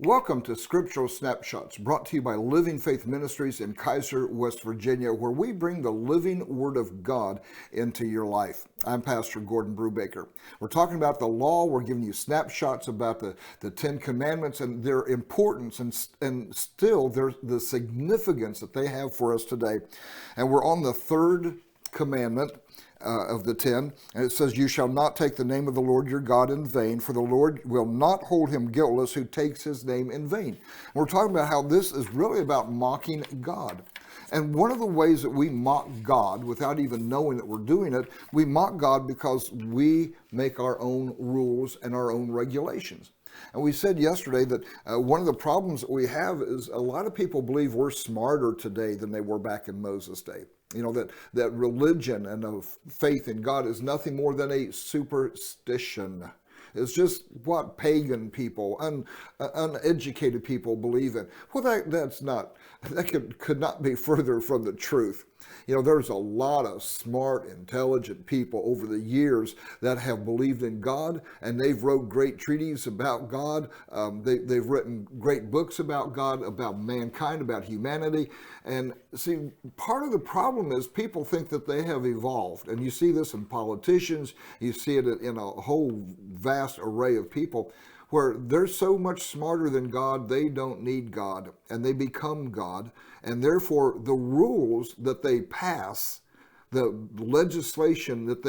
Welcome to Scriptural Snapshots, brought to you by Living Faith Ministries in Kaiser, West Virginia, where we bring the living Word of God into your life. I'm Pastor Gordon Brubaker. We're talking about the law. We're giving you snapshots about the Ten Commandments and their importance and still the significance that they have for us today. And we're on the third commandment of the 10, and it says, "You shall not take the name of the Lord your God in vain, for the Lord will not hold him guiltless who takes his name in vain." And we're talking about how this is really about mocking God. And one of the ways that we mock God without even knowing that we're doing it, we mock God because we make our own rules and our own regulations. And we said yesterday that one of the problems that we have is a lot of people believe we're smarter today than they were back in Moses' day. You know, that religion and of faith in God is nothing more than a superstition. It's just what pagan people, uneducated people believe in. Well, that could not be further from the truth. You know, there's a lot of smart, intelligent people over the years that have believed in God, and they've wrote great treatises about God. They've written great books about God, about mankind, about humanity. And see, part of the problem is people think that they have evolved. And you see this in politicians. You see it in a whole vast array of people where they're so much smarter than God, they don't need God, and they become God, and therefore the rules that they pass, the legislation that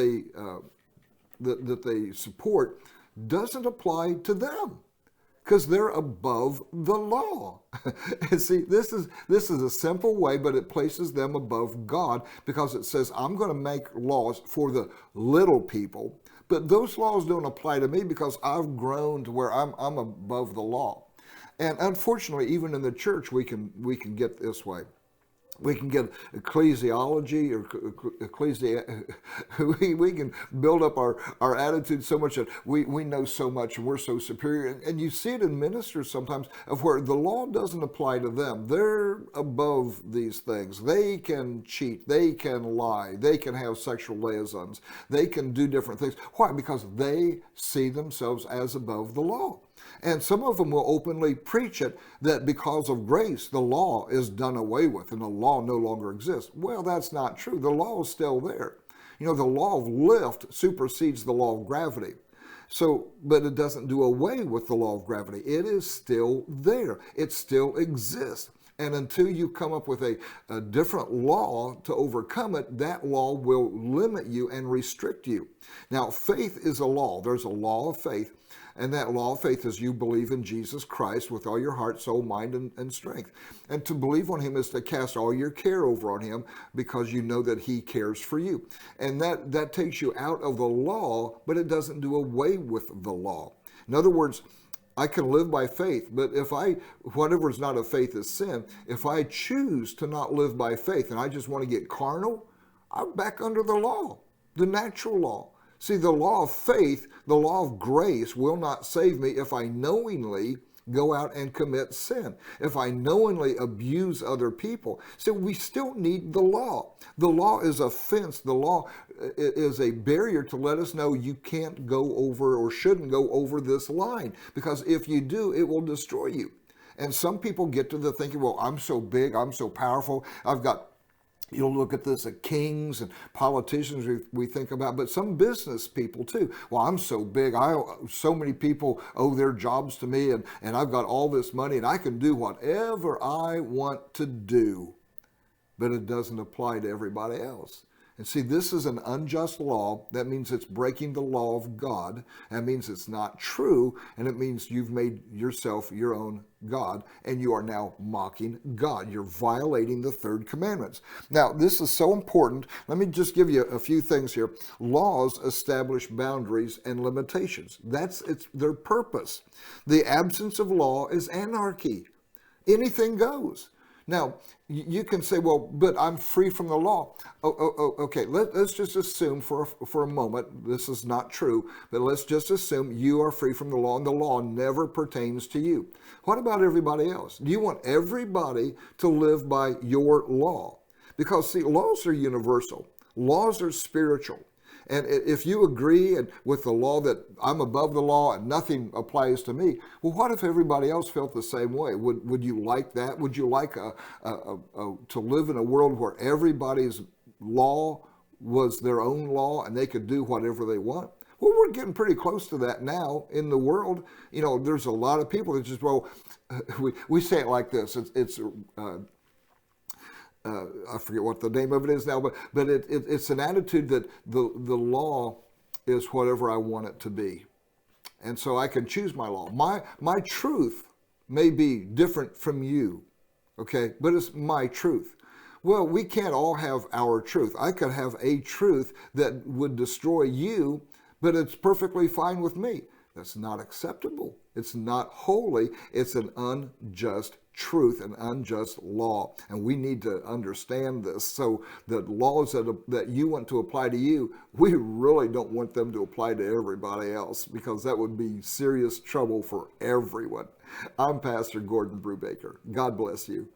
they support, doesn't apply to them because they're above the law. And see, this is a simple way, but it places them above God because it says, I'm going to make laws for the little people. But those laws don't apply to me because I've grown to where I'm above the law. And unfortunately, even in the church, we can get this way. We can get ecclesiology or we can build up our attitude so much that we know so much and we're so superior. And you see it in ministers sometimes of where the law doesn't apply to them. They're above these things. They can cheat. They can lie. They can have sexual liaisons. They can do different things. Why? Because they see themselves as above the law. And some of them will openly preach it that because of grace, the law is done away with and the law no longer exists. Well, that's not true. The law is still there. You know, the law of lift supersedes the law of gravity. But it doesn't do away with the law of gravity. It is still there. It still exists. And until you come up with a different law to overcome it, that law will limit you and restrict you. Now, faith is a law. There's a law of faith. And that law of faith is you believe in Jesus Christ with all your heart, soul, mind, and strength. And to believe on him is to cast all your care over on him because you know that he cares for you. And that takes you out of the law, but it doesn't do away with the law. In other words, I can live by faith, but whatever is not of faith is sin. If I choose to not live by faith and I just want to get carnal, I'm back under the law, the natural law. See, the law of faith, the law of grace will not save me if I knowingly go out and commit sin, if I knowingly abuse other people. So we still need the law. The law is a fence. The law is a barrier to let us know you can't go over or shouldn't go over this line, because if you do, it will destroy you. And some people get to the thinking, well, I'm so big, I'm so powerful, You'll look at this at kings and politicians we think about, but some business people too. Well, I'm so big. So many people owe their jobs to me, and I've got all this money, and I can do whatever I want to do. But it doesn't apply to everybody else. And see, this is an unjust law. That means it's breaking the law of God. That means it's not true, and it means you've made yourself your own God, and you are now mocking God. You're violating the third commandments. Now, this is so important. Let me just give you a few things here. Laws establish boundaries and limitations. It's their purpose. The absence of law is anarchy. Anything goes. Now, you can say, well, but I'm free from the law. Okay, let's just assume for a moment, this is not true, but let's just assume you are free from the law and the law never pertains to you. What about everybody else? Do you want everybody to live by your law? Because, see, laws are universal. Laws are spiritual. And if you agree with the law that I'm above the law and nothing applies to me, well, what if everybody else felt the same way? Would you like that? Would you like to live in a world where everybody's law was their own law and they could do whatever they want? Well, we're getting pretty close to that now in the world. You know, there's a lot of people that just, well, we say it like this. I forget what the name of it is now, but it's an attitude that the law is whatever I want it to be. And so I can choose my law. My truth may be different from you, okay? But it's my truth. Well, we can't all have our truth. I could have a truth that would destroy you, but it's perfectly fine with me. That's not acceptable. It's not holy. It's an unjust truth, an unjust law. And we need to understand this so that laws that you want to apply to you, we really don't want them to apply to everybody else, because that would be serious trouble for everyone. I'm Pastor Gordon Brubaker. God bless you.